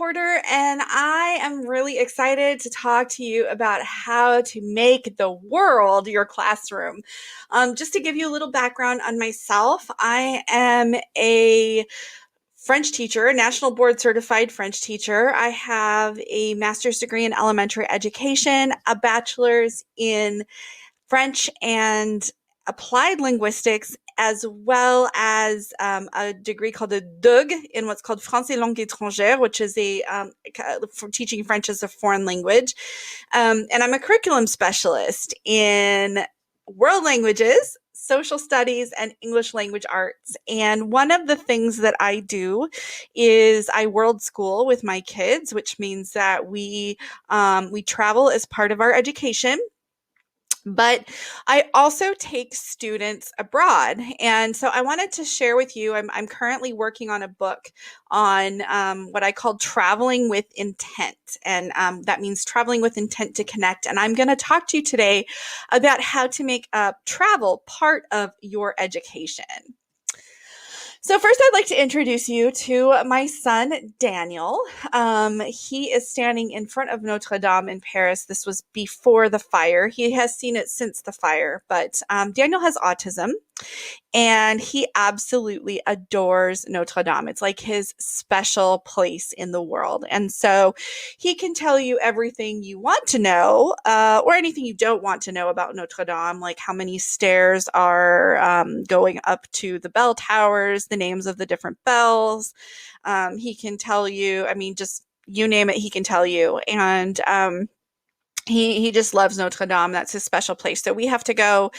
Porter, and I am really excited to talk to you about how to make the world your classroom. Just to give you a little background on myself, I am a French teacher, a national board certified French teacher. I have a master's degree in elementary education, a bachelor's in French and applied linguistics, as well as a degree called a DUG in what's called Français langue étrangère, which is for teaching French as a foreign language. And I'm a curriculum specialist in world languages, social studies, and English language arts. And one of the things that I do is I world school with my kids, which means that we travel as part of our education. But I also take students abroad. And so I wanted to share with you, I'm currently working on a book on what I call traveling with intent. And that means traveling with intent to connect. And I'm going to talk to you today about how to make travel part of your education. So first, I'd like to introduce you to my son, Daniel. He is standing in front of Notre Dame in Paris. This was before the fire. He has seen it since the fire, but Daniel has autism. And he absolutely adores Notre Dame. It's like his special place in the world. And so he can tell you everything you want to know, or anything you don't want to know about Notre Dame, like how many stairs are going up to the bell towers, the names of the different bells. He can tell you, I mean, just you name it, he can tell you. And he just loves Notre Dame. That's his special place. So we have to go.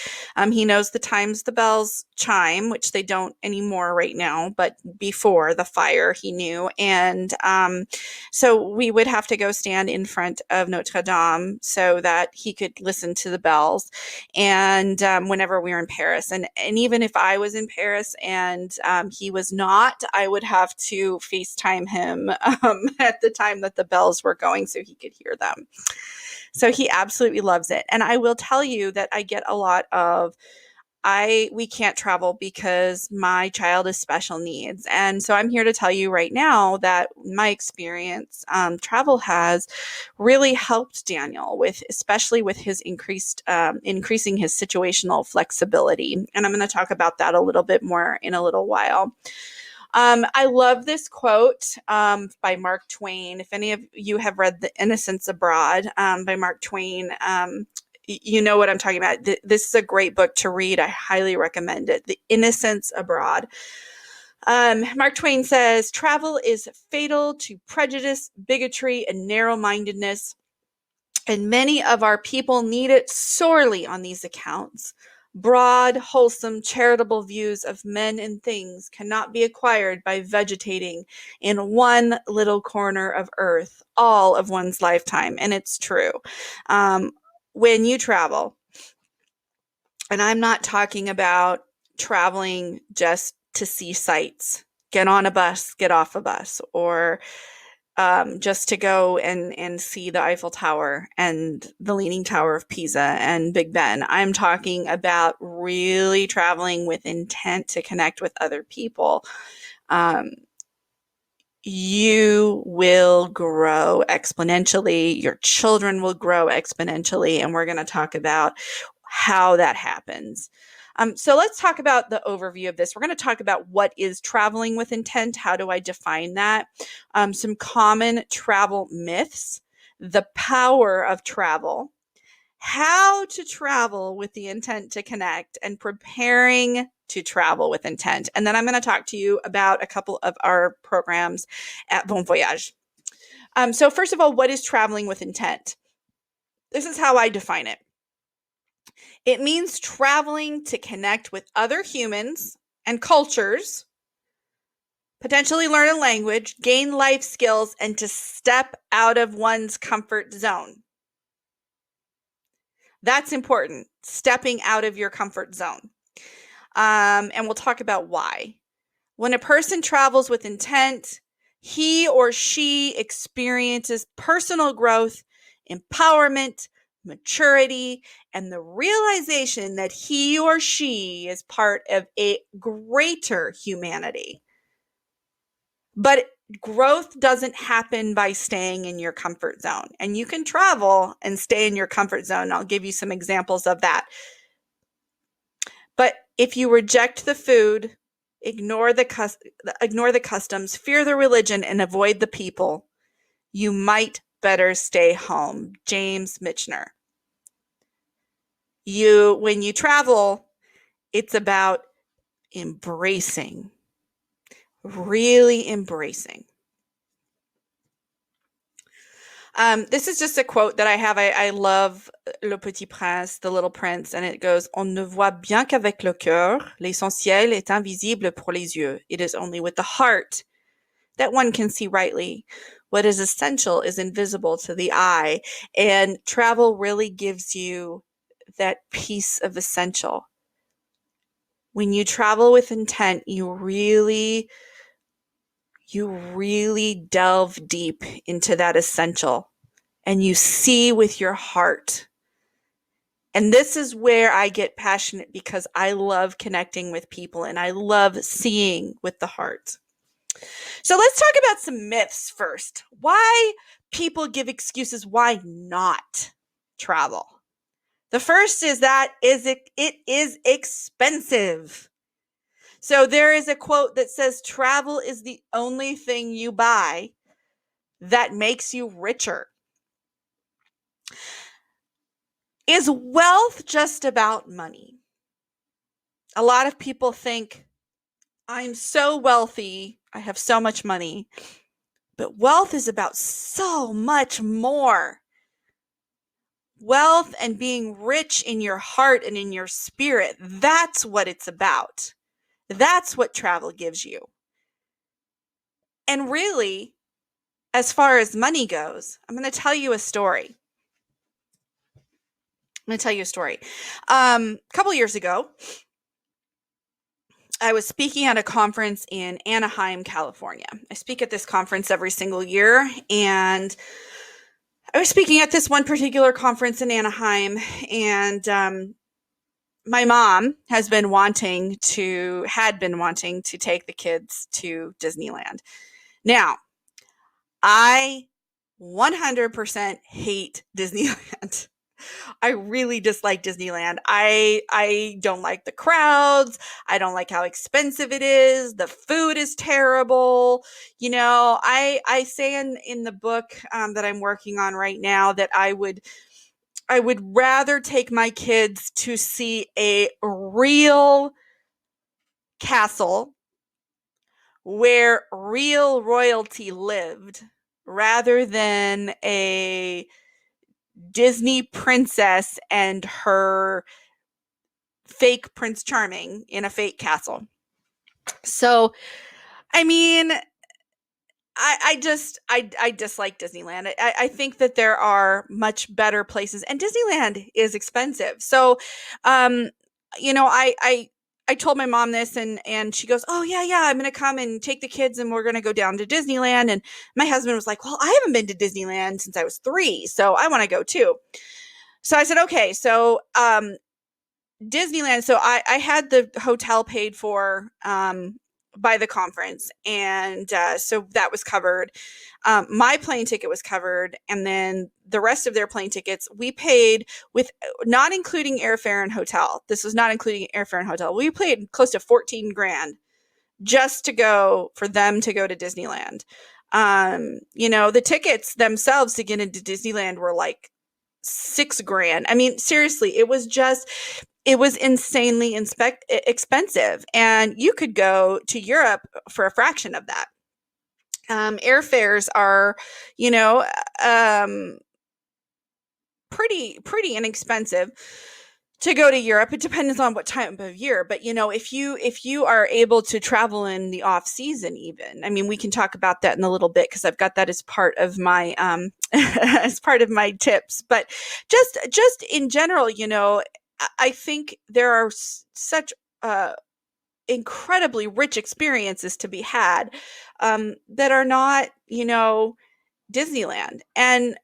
He knows the times the bells chime, which they don't anymore right now, but before the fire he knew. And so we would have to go stand in front of Notre Dame so that he could listen to the bells. And whenever we were in Paris, and even if I was in Paris and he was not, I would have to FaceTime him at the time that the bells were going so he could hear them. So he absolutely loves it. And I will tell you that I get a lot of, we can't travel because my child is special needs. And so I'm here to tell you right now that my experience, travel has really helped Daniel especially with his increasing his situational flexibility. And I'm going to talk about that a little bit more in a little while. I love this quote by Mark Twain. If any of you have read The Innocents Abroad by Mark Twain, you know what I'm talking about. This is a great book to read. I highly recommend it. The Innocents Abroad. Mark Twain says, travel is fatal to prejudice, bigotry, and narrow-mindedness, and many of our people need it sorely on these accounts. Broad, wholesome, charitable views of men and things cannot be acquired by vegetating in one little corner of earth all of one's lifetime. And it's true. When you travel, and I'm not talking about traveling just to see sights, get on a bus, get off a bus, or just to go and see the Eiffel Tower and the Leaning Tower of Pisa and Big Ben. I'm talking about really traveling with intent to connect with other people. You will grow exponentially. Your children will grow exponentially. And we're going to talk about how that happens. So let's talk about the overview of this. We're going to talk about what is traveling with intent. How do I define that? Some common travel myths, the power of travel, how to travel with the intent to connect, and preparing to travel with intent. And then I'm going to talk to you about a couple of our programs at Bon Voyage. So first of all, what is traveling with intent? This is how I define it. It means traveling to connect with other humans and cultures, potentially learn a language, gain life skills, and to step out of one's comfort zone. That's important, stepping out of your comfort zone. And we'll talk about why. When a person travels with intent, he or she experiences personal growth, empowerment, maturity, and the realization that he or she is part of a greater humanity. But growth doesn't happen by staying in your comfort zone. And you can travel and stay in your comfort zone. I'll give you some examples of that. But if you reject the food, ignore the customs, fear the religion, and avoid the people, you might better stay home. James Michener. When you travel, it's about embracing, really embracing. This is just a quote that I have. I love Le Petit Prince, The Little Prince, and it goes, On ne voit bien qu'avec le cœur, l'essentiel est invisible pour les yeux. It is only with the heart that one can see rightly. What is essential is invisible to the eye. And travel really gives you that piece of essential. When you travel with intent, you really delve deep into that essential. And you see with your heart. And this is where I get passionate because I love connecting with people and I love seeing with the heart. So let's talk about some myths first. Why people give excuses why not travel. The first is that it is expensive. So there is a quote that says, travel is the only thing you buy that makes you richer. Is wealth just about money? A lot of people think, I'm so wealthy, I have so much money. But wealth is about so much more. Wealth and being rich in your heart and in your spirit, that's what it's about. That's what travel gives you. And really, as far as money goes, I'm going to tell you a story. A couple years ago, I was speaking at a conference in Anaheim, California. I speak at this conference every single year, and I was speaking at this one particular conference in Anaheim, and my mom had been wanting to take the kids to Disneyland. Now, I 100% hate Disneyland. I really dislike Disneyland. I don't like the crowds. I don't like how expensive it is. The food is terrible. I say in the book that I'm working on right now that I would rather take my kids to see a real castle where real royalty lived rather than a Disney princess and her fake Prince Charming in a fake castle. So, I mean, I dislike Disneyland. I think that there are much better places, and Disneyland is expensive. So, I told my mom this, and she goes, "Oh yeah, I'm gonna come and take the kids, and we're gonna go down to Disneyland." And my husband was like, "Well, I haven't been to Disneyland since I was 3, so I want to go too." So I said, "Okay." So, Disneyland. So I had the hotel paid for by the conference, and so that was covered. My plane ticket was covered, and then the rest of their plane tickets we paid with, not including airfare and hotel. This was not including airfare and hotel. We paid close to 14 grand just for them to go to Disneyland. The tickets themselves to get into Disneyland were like 6 grand. I mean, seriously, it was insanely expensive, and you could go to Europe for a fraction of that. Airfares are, pretty inexpensive to go to Europe. It depends on what time of year, but if you are able to travel in the off season, even, I mean, we can talk about that in a little bit because I've got that as part of my as part of my tips. But just in general, I think there are such incredibly rich experiences to be had that are not, Disneyland. And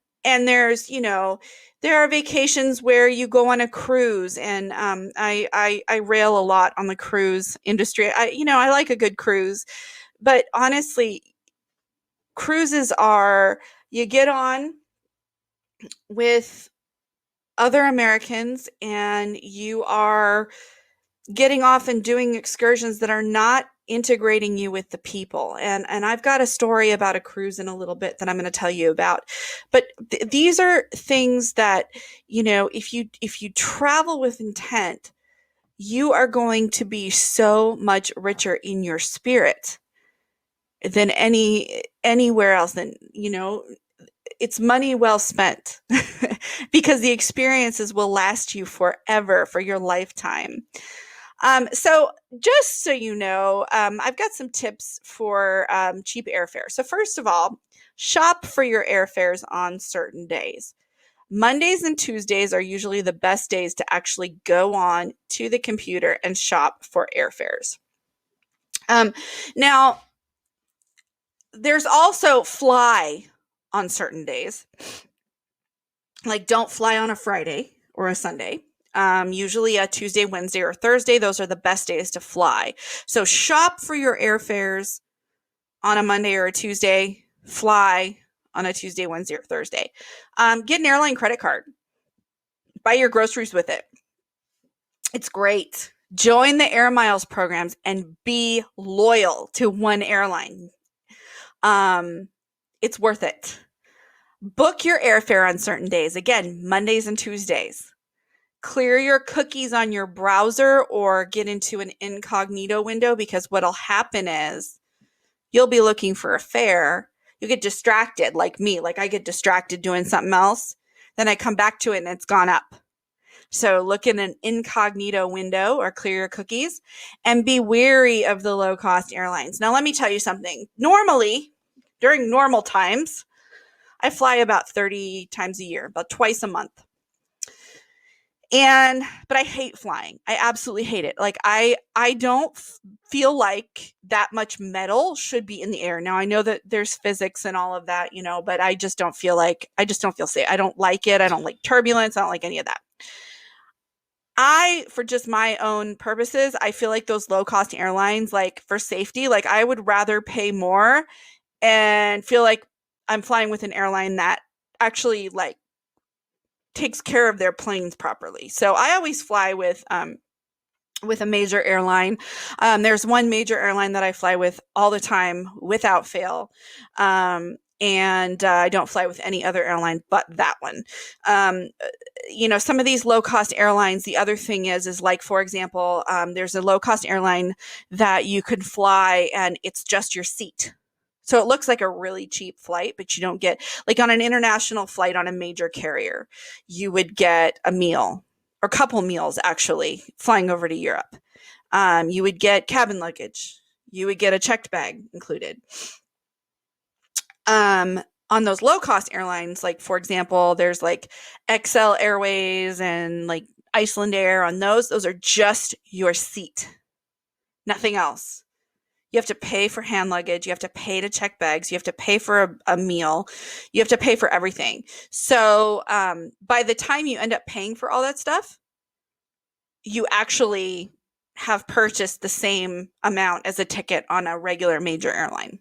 there's, there are vacations where you go on a cruise, and I rail a lot on the cruise industry. I like a good cruise, but honestly, cruises are you get on with other Americans and you are getting off and doing excursions that are not integrating you with the people. And I've got a story about a cruise in a little bit that I'm going to tell you about. But these are things that, if you travel with intent, you are going to be so much richer in your spirit than anywhere else. Than it's money well spent because the experiences will last you forever, for your lifetime. So just so you know, I've got some tips for cheap airfare. So first of all, shop for your airfares on certain days. Mondays and Tuesdays are usually the best days to actually go on to the computer and shop for airfares. Now, there's also fly on certain days. Like, don't fly on a Friday or a Sunday. Usually a Tuesday, Wednesday, or Thursday. Those are the best days to fly. So shop for your airfares on a Monday or a Tuesday. Fly on a Tuesday, Wednesday, or Thursday. Get an airline credit card. Buy your groceries with it. It's great. Join the Air Miles programs and be loyal to one airline. It's worth it. Book your airfare on certain days. Again, Mondays and Tuesdays. Clear your cookies on your browser or get into an incognito window, because what'll happen is you'll be looking for a fare. You get distracted, like me. Like, I get distracted doing something else. Then I come back to it and it's gone up. So look in an incognito window or clear your cookies and be wary of the low-cost airlines. Now, let me tell you something. Normally, during normal times, I fly about 30 times a year, about twice a month. But I hate flying. I absolutely hate it. Like, I don't feel like that much metal should be in the air. Now, I know that there's physics and all of that, but I just don't feel safe. I don't like it. I don't like turbulence. I don't like any of that. For just my own purposes, I feel like those low-cost airlines, like, for safety, like, I would rather pay more and feel like I'm flying with an airline that actually, like, takes care of their planes properly. So I always fly with a major airline. There's one major airline that I fly with all the time without fail. And I don't fly with any other airline but that one. Some of these low-cost airlines, the other thing is like, for example, there's a low-cost airline that you could fly and it's just your seat. So it looks like a really cheap flight, but you don't get, like, on an international flight on a major carrier, you would get a meal or a couple meals, actually, flying over to Europe. You would get cabin luggage. You would get a checked bag included. On those low-cost airlines, like, for example, there's like XL Airways and like Iceland Air. On those are just your seat, nothing else. You have to pay for hand luggage. You have to pay to check bags. You have to pay for a meal. You have to pay for everything. So by the time you end up paying for all that stuff, you actually have purchased the same amount as a ticket on a regular major airline.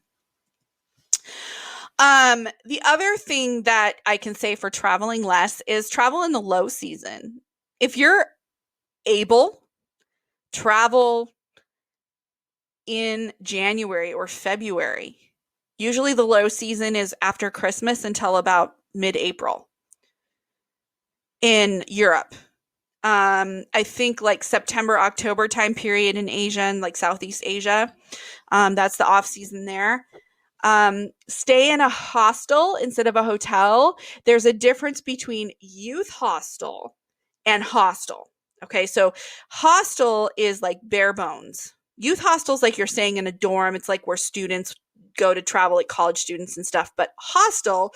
The other thing that I can say for traveling less is travel in the low season. If you're able, travel in January or February. Usually the low season is after Christmas until about mid-April in Europe. I think like September, October time period in Asia and like Southeast Asia. That's the off season there. Stay in a hostel instead of a hotel. There's a difference between youth hostel and hostel. Okay, so hostel is like bare bones. Youth hostels, like, you're staying in a dorm. It's like where students go to travel, like college students and stuff. But hostel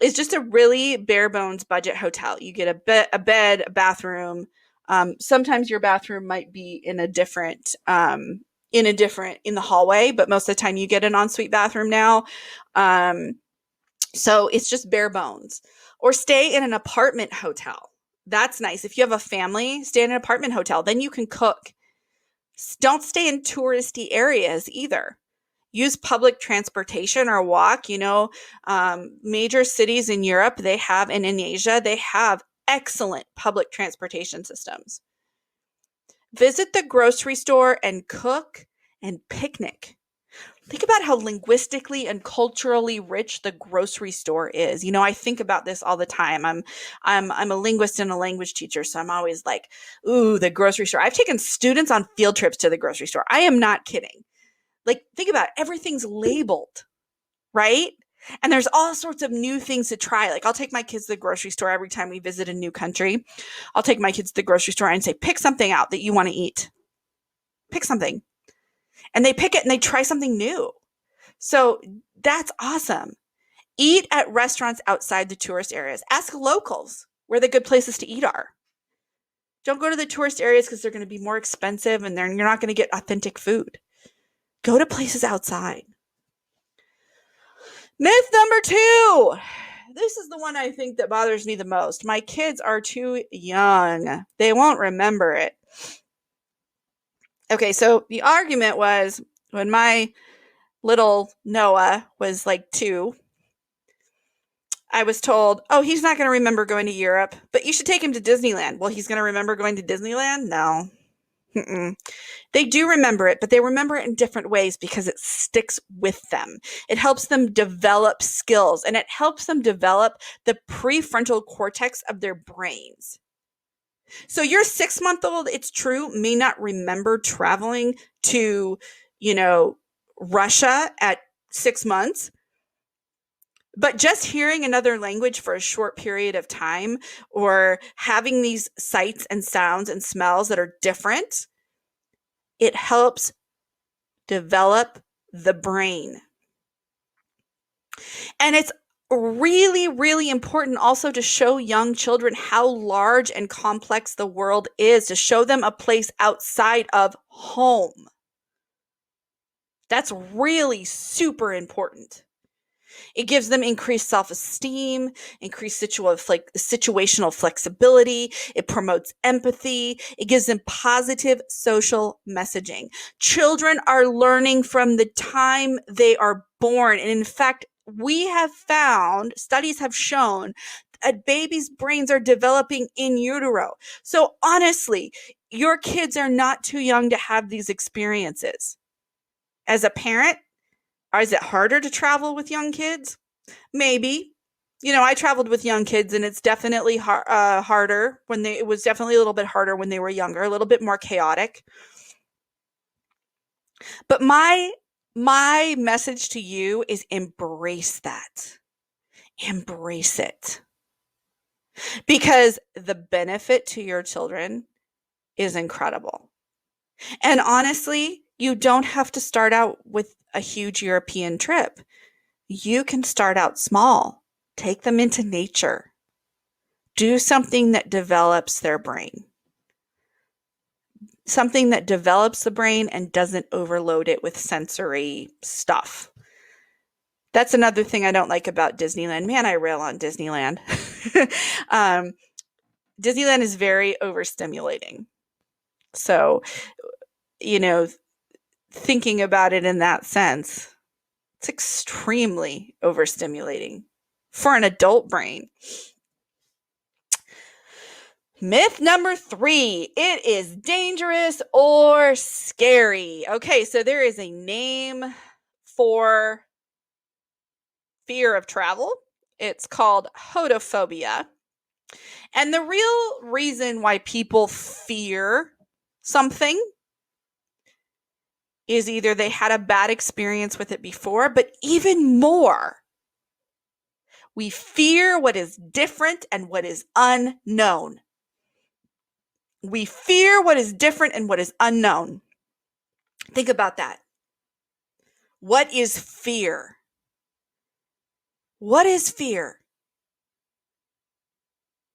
is just a really bare bones budget hotel. You get a bed, a bathroom. Sometimes your bathroom might be in the hallway, but most of the time you get an ensuite bathroom now. So it's just bare bones. Or stay in an apartment hotel. That's nice. If you have a family, stay in an apartment hotel. Then you can cook. Don't stay in touristy areas either. use public transportation or walk. Major cities in Europe, and in Asia, they have excellent public transportation systems. Visit the grocery store and cook and picnic. Think about how linguistically and culturally rich the grocery store is. I think about this all the time. I'm a linguist and a language teacher, so I'm always like, ooh, the grocery store. I've taken students on field trips to the grocery store. I am not kidding. Like, think about it. Everything's labeled, right? And there's all sorts of new things to try. Like, I'll take my kids to the grocery store every time we visit a new country. I'll take my kids to the grocery store and say, pick something out that you want to eat. Pick something. And they pick it and they try something new. So that's awesome. Eat at restaurants outside the tourist areas. Ask locals where the good places to eat are. Don't go to the tourist areas because they're going to be more expensive and you're not going to get authentic food. Go to places outside. Myth number 2. This is the one I think that bothers me the most. My kids are too young. They won't remember it. Okay, so the argument was when my little Noah was like 2, I was told, oh, he's not going to remember going to Europe, but you should take him to Disneyland. Well, he's going to remember going to Disneyland? No. Mm-mm. They do remember it, but they remember it in different ways because it sticks with them. It helps them develop skills, and it helps them develop the prefrontal cortex of their brains. So your 6-month-old, it's true, may not remember traveling to, Russia at 6 months, but just hearing another language for a short period of time or having these sights and sounds and smells that are different, it helps develop the brain. And it's really, really important also to show young children how large and complex the world is, to show them a place outside of home. That's really super important. It gives them increased self-esteem, increased situational flexibility. It promotes empathy. It gives them positive social messaging. Children are learning from the time they are born. And in fact, studies have shown that babies' brains are developing in utero. So honestly, your kids are not too young to have these experiences. As a parent, is it harder to travel with young kids? Maybe. I traveled with young kids, and it's definitely harder it was definitely a little bit harder when they were younger, a little bit more chaotic. But my message to you is embrace that. Embrace it. Because the benefit to your children is incredible. And honestly, you don't have to start out with a huge European trip. You can start out small. Take them into nature. Do something that develops their brain. Something that develops the brain and doesn't overload it with sensory stuff. That's another thing I don't like about Disneyland. Man, I rail on Disneyland. Disneyland is very overstimulating. So, thinking about it in that sense, it's extremely overstimulating for an adult brain. Myth number 3, it is dangerous or scary. Okay, so there is a name for fear of travel. It's called hodophobia. And the real reason why people fear something is either they had a bad experience with it before, but even more, we fear what is different and what is unknown. We fear what is different and what is unknown. Think about that. What is fear? What is fear?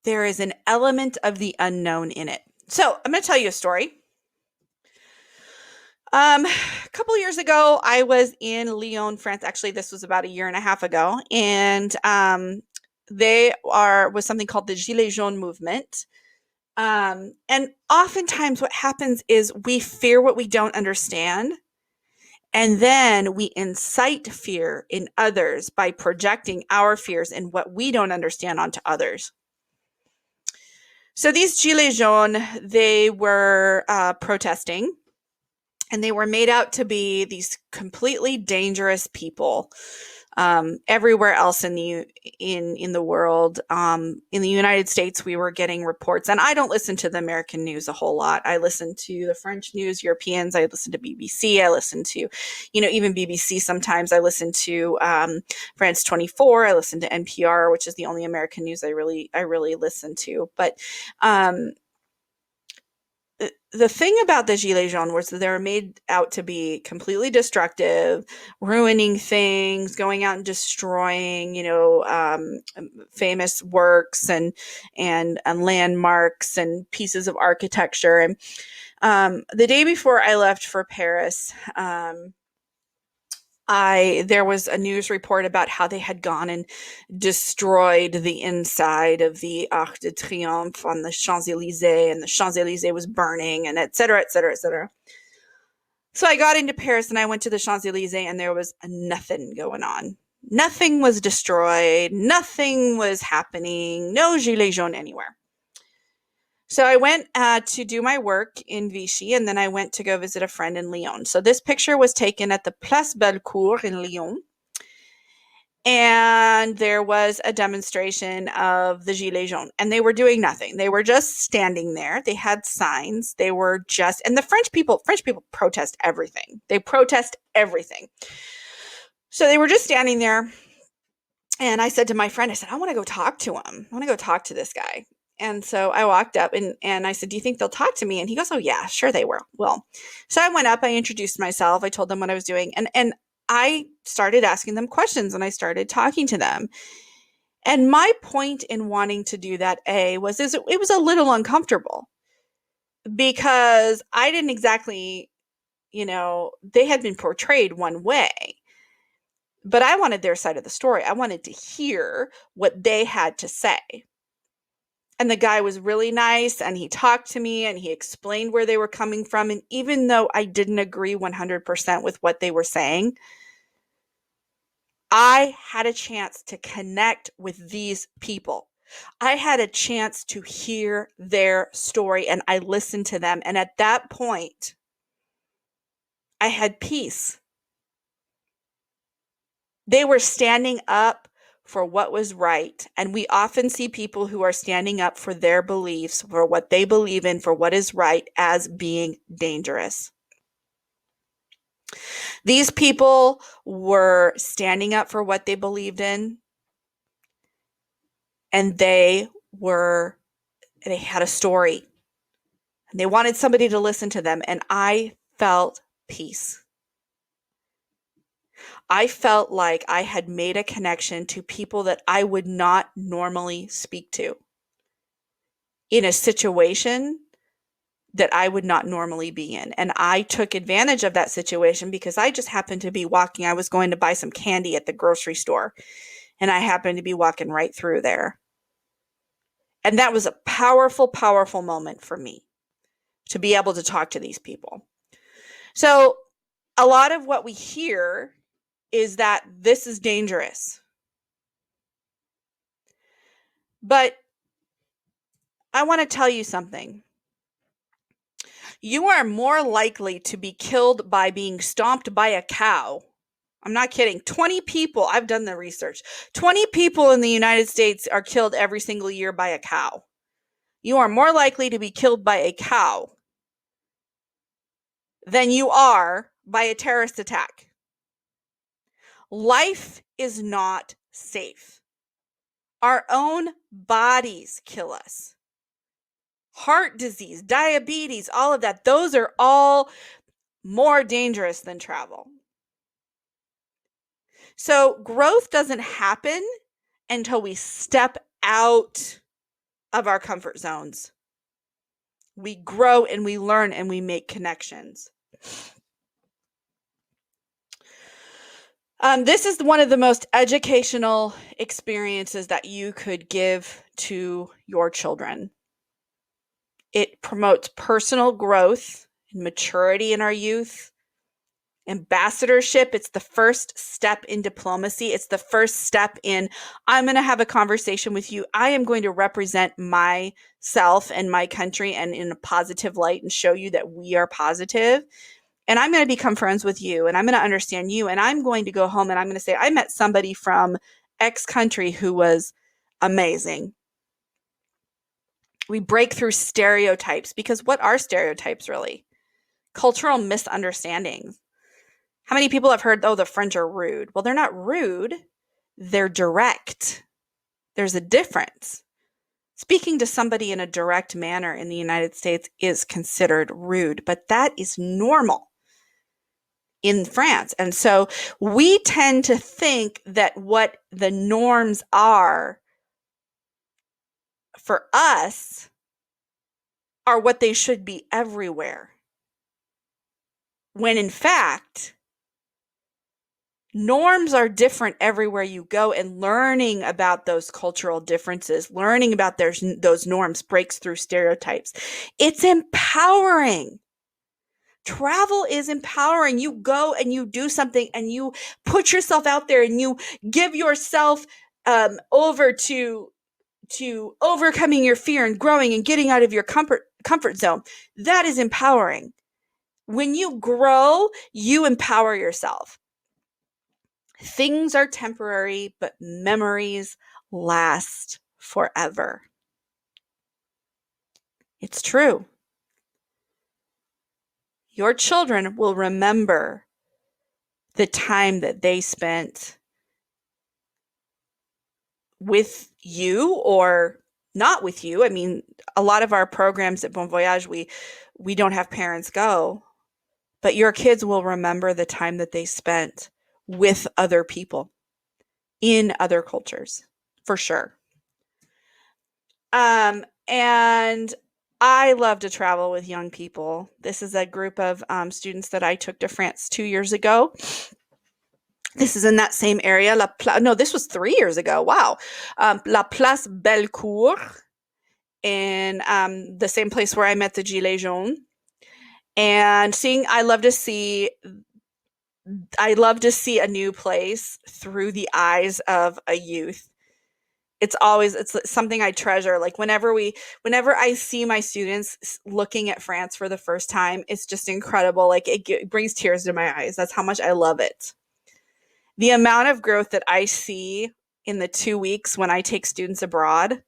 There is an element of the unknown in it. So I'm going to tell you a story. A couple years ago, I was in Lyon, France. Actually, this was about a year and a half ago. And was something called the Gilets jaunes movement. And oftentimes what happens is we fear what we don't understand. And then we incite fear in others by projecting our fears and what we don't understand onto others. So these Gilets jaunes, they were protesting, and they were made out to be these completely dangerous people. Everywhere else in the world, in the United States, we were getting reports, and I don't listen to the American news a whole lot. I listen to the French news, Europeans. I listen to BBC. I listen to, even BBC. Sometimes I listen to France 24. I listen to NPR, which is the only American news I really listen to. But the thing about the Gilets jaunes was that they were made out to be completely destructive, ruining things, going out and destroying, famous works and landmarks and pieces of architecture. And the day before I left for Paris, there was a news report about how they had gone and destroyed the inside of the Arc de Triomphe on the Champs-Élysées, and the Champs-Élysées was burning, and et cetera, et cetera, et cetera. So I got into Paris and I went to the Champs-Élysées, and there was nothing going on. Nothing was destroyed. Nothing was happening. No Gilets jaunes anywhere. So I went to do my work in Vichy, and then I went to go visit a friend in Lyon. So this picture was taken at the Place Bellecour in Lyon. And there was a demonstration of the Gilets jaunes, and they were doing nothing. They were just standing there. They had signs. They were just, and the French people protest everything. They protest everything. So they were just standing there. And I said to my friend, I said, I want to go talk to him. I want to go talk to this guy. And so I walked up and I said, do you think they'll talk to me? And he goes, oh yeah, sure they will. So I went up, I introduced myself. I told them what I was doing. And I started asking them questions, and I started talking to them. And my point in wanting to do that, it was a little uncomfortable, because I didn't exactly, they had been portrayed one way, but I wanted their side of the story. I wanted to hear what they had to say. And the guy was really nice, and he talked to me, and he explained where they were coming from. And even though I didn't agree 100% with what they were saying, I had a chance to connect with these people. I had a chance to hear their story, and I listened to them. And at that point, I had peace. They were standing up for what was right. And we often see people who are standing up for their beliefs, for what they believe in, for what is right, as being dangerous. These people were standing up for what they believed in, and they had a story, and they wanted somebody to listen to them. And I felt peace. I felt like I had made a connection to people that I would not normally speak to, in a situation that I would not normally be in. And I took advantage of that situation because I just happened to be walking. I was going to buy some candy at the grocery store, and I happened to be walking right through there. And that was a powerful, powerful moment for me to be able to talk to these people. So a lot of what we hear is that this is dangerous. But I want to tell you something. You are more likely to be killed by being stomped by a cow. I'm not kidding. 20 people, I've done the research. 20 people in the United States are killed every single year by a cow. You are more likely to be killed by a cow than you are by a terrorist attack. Life is not safe. Our own bodies kill us. Heart disease, diabetes, all of that, those are all more dangerous than travel. So growth doesn't happen until we step out of our comfort zones. We grow and we learn and we make connections. This is one of the most educational experiences that you could give to your children. It promotes personal growth and maturity in our youth. Ambassadorship, it's the first step in diplomacy. It's the first step in, I'm going to have a conversation with you. I am going to represent myself and my country and in a positive light and show you that we are positive. And I'm going to become friends with you and I'm going to understand you. And I'm going to go home and I'm going to say, I met somebody from X country who was amazing. We break through stereotypes, because what are stereotypes really? Cultural misunderstandings. How many people have heard, oh, the French are rude? Well, they're not rude. They're direct. There's a difference. Speaking to somebody in a direct manner in the United States is considered rude, but that is normal in France. And so we tend to think that what the norms are for us are what they should be everywhere. When in fact, norms are different everywhere you go, and learning about those cultural differences, learning about those norms breaks through stereotypes. It's empowering. Travel is empowering. You go and you do something and you put yourself out there and you give yourself over to overcoming your fear and growing and getting out of your comfort zone. That is empowering. When you grow, you empower yourself. Things are temporary, but memories last forever. It's true. Your children will remember the time that they spent with you or not with you. I mean, a lot of our programs at Bon Voyage, we don't have parents go, but your kids will remember the time that they spent with other people in other cultures, for sure. And I love to travel with young people. This is a group of students that I took to France 2 years ago. This is in that same area. No, this was 3 years ago. Wow. La Place Bellecour, in the same place where I met the Gilets jaunes. And I love to see a new place through the eyes of a youth. It's something I treasure. Like whenever I see my students looking at France for the first time, it's just incredible. Like it brings tears to my eyes. That's how much I love it. The amount of growth that I see in the 2 weeks when I take students abroad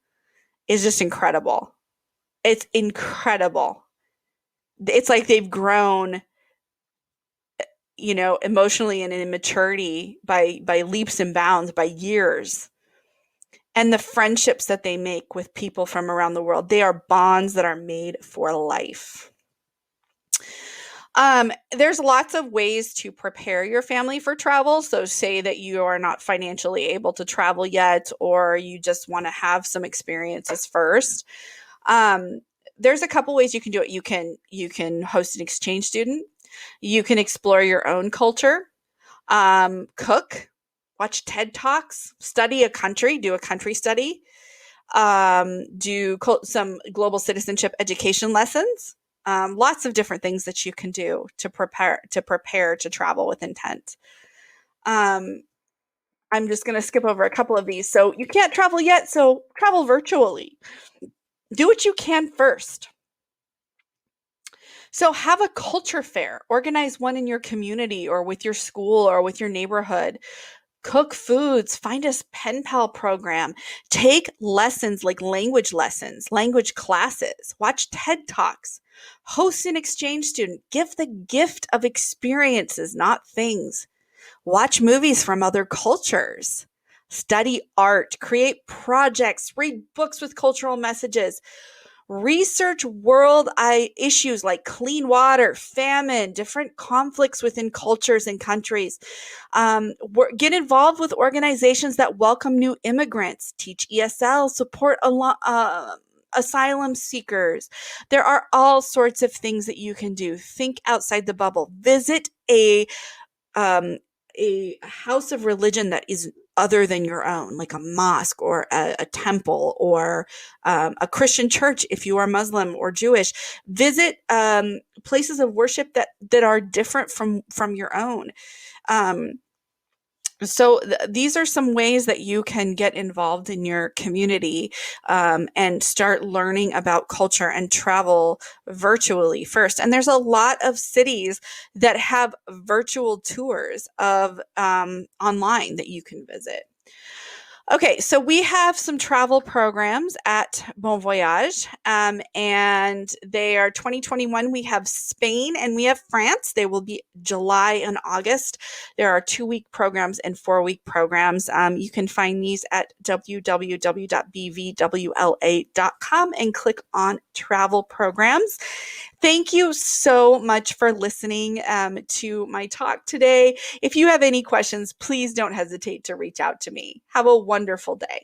is just incredible. It's incredible. It's like they've grown, emotionally and in maturity by leaps and bounds, by years. And the friendships that they make with people from around the world, they are bonds that are made for life. There's lots of ways to prepare your family for travel. So say that you are not financially able to travel yet, or you just want to have some experiences first. There's a couple ways you can do it. You can host an exchange student. You can explore your own culture, cook, watch TED Talks, study a country, do a country study, do some global citizenship education lessons. Lots of different things that you can do to prepare to travel with intent. I'm just going to skip over a couple of these. So you can't travel yet, so travel virtually. Do what you can first. So have a culture fair. Organize one in your community or with your school or with your neighborhood. Cook foods, find a pen pal program, take lessons like language lessons, language classes, watch TED Talks, host an exchange student, give the gift of experiences, not things. Watch movies from other cultures, study art, create projects, read books with cultural messages. Research world issues like clean water, famine, different conflicts within cultures and countries. Get involved with organizations that welcome new immigrants, teach ESL, support asylum seekers. There are all sorts of things that you can do. Think outside the bubble. Visit a house of religion that is other than your own, like a mosque or a temple or a Christian church if you are Muslim or Jewish. Visit places of worship that are different from your own. Um, so these are some ways that you can get involved in your community and start learning about culture and travel virtually first. And there's a lot of cities that have virtual tours of online that you can visit. Okay, so we have some travel programs at Bon Voyage, and they are 2021. We have Spain and we have France. They will be July and August. There are 2-week programs and 4-week programs. You can find these at www.bvwla.com and click on travel programs. Thank you so much for listening to my talk today. If you have any questions, please don't hesitate to reach out to me. Have a wonderful day.